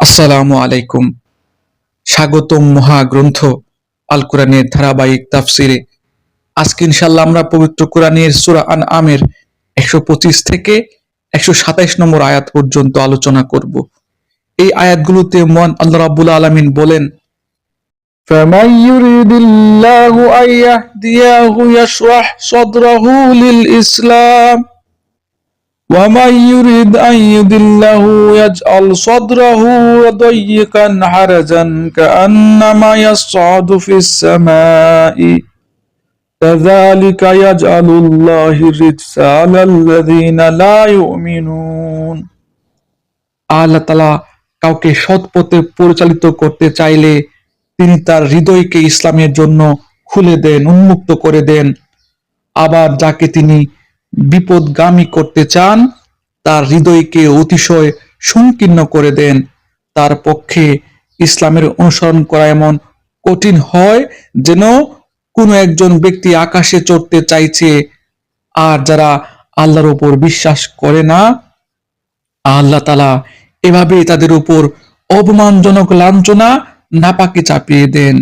আসসালামু আলাইকুম। স্বাগতম মহাগ্রন্থ আল কোরআনের ধারাবাহিক তাফসিরে। আজকে ইনশাআল্লাহ আমরা পবিত্র কোরআনের সূরা আনআমের 125 থেকে 127 নম্বর আয়াত পর্যন্ত আলোচনা করব। এই আয়াতগুলোতে মহান আল্লাহ রাব্বুল আলামিন বলেন, فَمَن يُرِدِ اللَّهُ أَن يَهْدِيَهُ يَشْرَحْ صَدْرَهُ لِلْإِسْلَامِ وَمَن يُرِدْ أَن يُضِلَّهُ يَجْعَلْ صَدْرَهُ ضَيِّقًا حَرَجًا كَأَنَّمَا يَصْعَدُ فِي السَّمَاءِ كَذَلِكَ يَجْعَلُ اللَّهُ الرِّجْسَ عَلَى الَّذِينَ لَا يُؤْمِنُونَ। আল্লাহ তাআলা কাউকে সৎ পথে পরিচালিত করতে চাইলে তিনি তার হৃদয়কে ইসলামের জন্য খুলে দেন, উন্মুক্ত করে দেন। আবার যাকে তিনি বিপদগামী করতে চান তার হৃদয়কে অতিশয় সংকীর্ণ করে দেন। তার পক্ষে ইসলামের অনুসরণ করা এমন কঠিন হয় যেন কোনো একজন ব্যক্তি আকাশে চড়তে চাইছে। আর যারা আল্লাহর উপর বিশ্বাস করে না, আল্লাহ তাআলা এভাবেই তাদের উপর অপমানজনক লাঞ্ছনা নাপাকি চাপিয়ে দেন।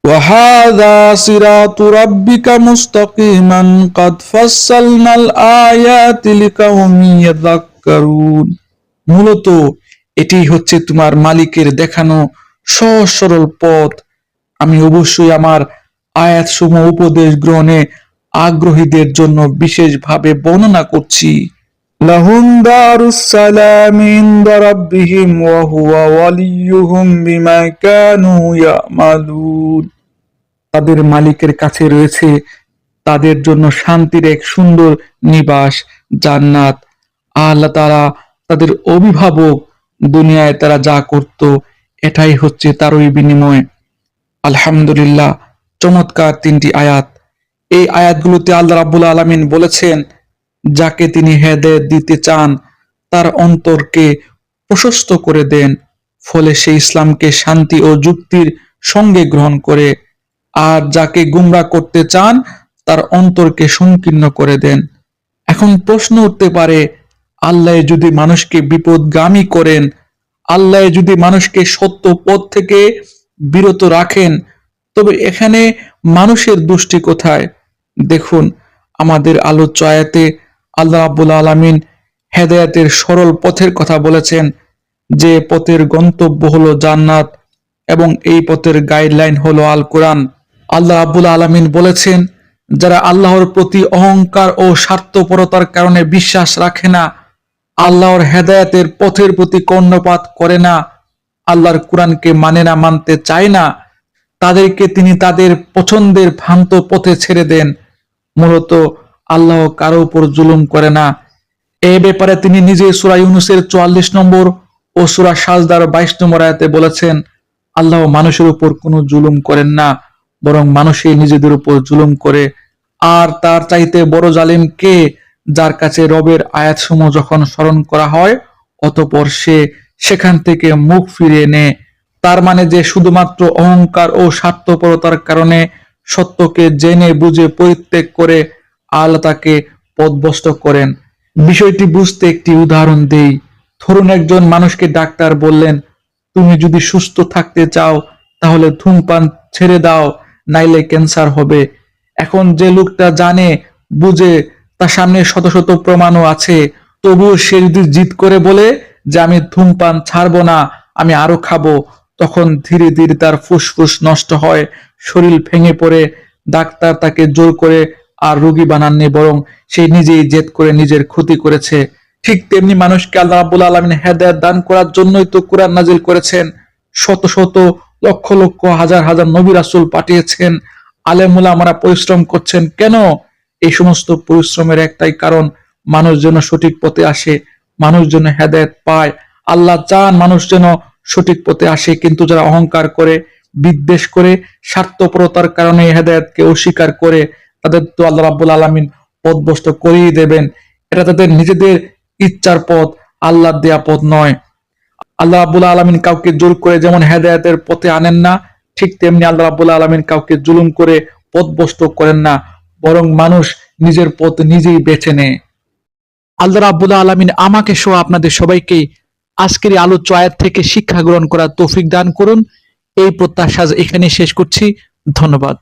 وَهَذَا صِرَاطُ رَبِّكَ مُسْتَقِيمًا قَدْ فَصَّلْنَا الْآيَاتِ لِقَوْمٍ يَذَّكَّرُونَ। মূলত এটি হচ্ছে তোমার মালিকের দেখানো সহজ সরল পথ। আমি অবশ্যই আমার আয়াতসমূহ উপদেশ গ্রহণে আগ্রহীদের জন্য বিশেষভাবে বর্ণনা করছি। লাহুম দারুস সালাম ইনদা রাব্বিহিম ওয়া হুয়া ওয়ালিয়ুহুম বিমা কানু ইয়ামালুন। তাদের মালিকের কাছে রয়েছে তাদের জন্য শান্তির এক সুন্দর নিবাস, জান্নাত। আল্লাহ তাআলা তাদের অভিভাবক। দুনিয়ায় তারা যা করত এটাই হচ্ছে তারই বিনিময়। আলহামদুলিল্লাহ, চমৎকার তিনটি আয়াত। এই আয়াতগুলোতে আল্লাহ রাব্বুল আলামিন বলেছেন, যাকে তিনি হেদায়েত দিতে চান তার অন্তরকে প্রশস্ত করে দেন, ফলে সে ইসলামকে শান্তি ও যুক্তির সঙ্গে গ্রহণ করে। আর যাকে গুমরাহ করতে চান তার অন্তরকে সংকীর্ণ করে দেন। এখন প্রশ্ন উঠতে পারে, আল্লাহ যদি মানুষকে বিপদগামী করেন, আল্লাহ যদি মানুষকে সত্য পথ থেকে বিরত রাখেন, তবে এখানে মানুষের দোষটি কোথায়? দেখুন, আমাদের আলোচ্য আয়াতে আল্লাহ রাব্বুল আলামিন হেদায়েতের সরল পথের কথা বলেছেন, যে পথের গন্তব্য হলো জান্নাত এবং এই পথের গাইডলাইন হলো আল কোরআন। আল্লাহ রাব্বুল আলামিন বলেছেন, যারা আল্লাহর প্রতি অহংকার ও স্বার্থপরতার কারণে বিশ্বাস রাখে না, আল্লাহর হেদায়েতের পথের প্রতি কর্ণপাত করে না, আল্লাহর কোরআনকে মানে না, মানতে চায় না, তাদেরকে তিনি তাদের পছন্দের ভ্রান্ত পথে ছেড়ে দেন। মূলত আল্লাহ কারো উপর জুলুম করে না। এ ব্যাপারে তিনি নিজে সূরা ইউনূসের 44 নম্বর ও সূরা সাজদার 22 নম্বর আয়াতে বলেছেন, আল্লাহ মানুষের উপর কোনো জুলুম করেন না, বরং মানুষই নিজেদের উপর জুলুম করে। আর তার চাইতে বড় জালিম কে, যার কাছে রবের আয়াতসমূহ যখন স্মরণ করা হয় অতঃপর সে সেখান থেকে মুখ ফিরিয়ে নেয়। তার মানে যে শুধুমাত্র অহংকার ও স্বার্থপরতার কারণে সত্যকে জেনে বুঝে পরিত্যাগ করে, আল্লাহ তাকে পথভ্রষ্ট করেন। বিষয়টি বুঝতে একটি উদাহরণ দেই। ধরুন, একজন মানুষকে ডাক্তার বললেন, তুমি যদি সুস্থ থাকতে চাও তাহলে ধূমপান ছেড়ে দাও, নাইলে ক্যান্সার হবে। এখন যে লোকটা জানে বুঝে, তার সামনে শত শত প্রমাণও আছে, তবুও সে যদি জিদ করে বলে যে আমি ধূমপান ছাড়বো না, আমি আরো খাবো, তখন ধীরে ধীরে তার ফুসফুস নষ্ট হয়, শরীর ভেঙে পড়ে। ডাক্তার তাকে জোর করে আর রোগী বানাননি, বরং সে নিজেই জেদ করে নিজের ক্ষতি করেছে। ঠিক তেমনি মানুষকে আল্লাহ রাব্বুল আলামিন হেদায়েত দান করার জন্যই তো কোরআন নাজিল করেছেন। শত শত লক্ষ লক্ষ হাজার হাজার নবী রাসূল পাঠিয়েছেন। আলেম উলামারা পরিশ্রম করছেন। কেন? এই সমস্ত পরিশ্রমের একটাই কারণ, মানুষ যেন সঠিক পথে আসে, মানুষ যেন হেদায়েত পায়। আল্লাহ চান মানুষ যেন সঠিক পথে আসে, কিন্তু যারা অহংকার করে, বিদ্বেষ করে, স্বার্থপরতার কারণে হেদায়েতকে অস্বীকার করে, তাদের তো আল্লাহ রাব্বুল আলামিন পথভ্রষ্ট করেই দেবেন। এটা তাদের নিজেদের ইচ্ছার পথ, আল্লাহর দেয়া পথ নয়। আল্লাহ রাব্বুল আলামিন কাউকে জোর করে যেমন হেদায়েতের পথে আনেন না, ঠিক তেমনি আল্লাহ রাব্বুল আলামিন কাউকে জুলুম করে পথভ্রষ্ট করেন না, বরং মানুষ নিজের পথ নিজেই বেছে নেয়। আল্লাহ রাব্বুল আলামিন আমাকে সহ আপনাদের সবাইকে আজকের এই আলোচ্য আয়াত থেকে শিক্ষা গ্রহণ করার তৌফিক দান করুন। এই প্রত্যাশা এখানে শেষ করছি। ধন্যবাদ।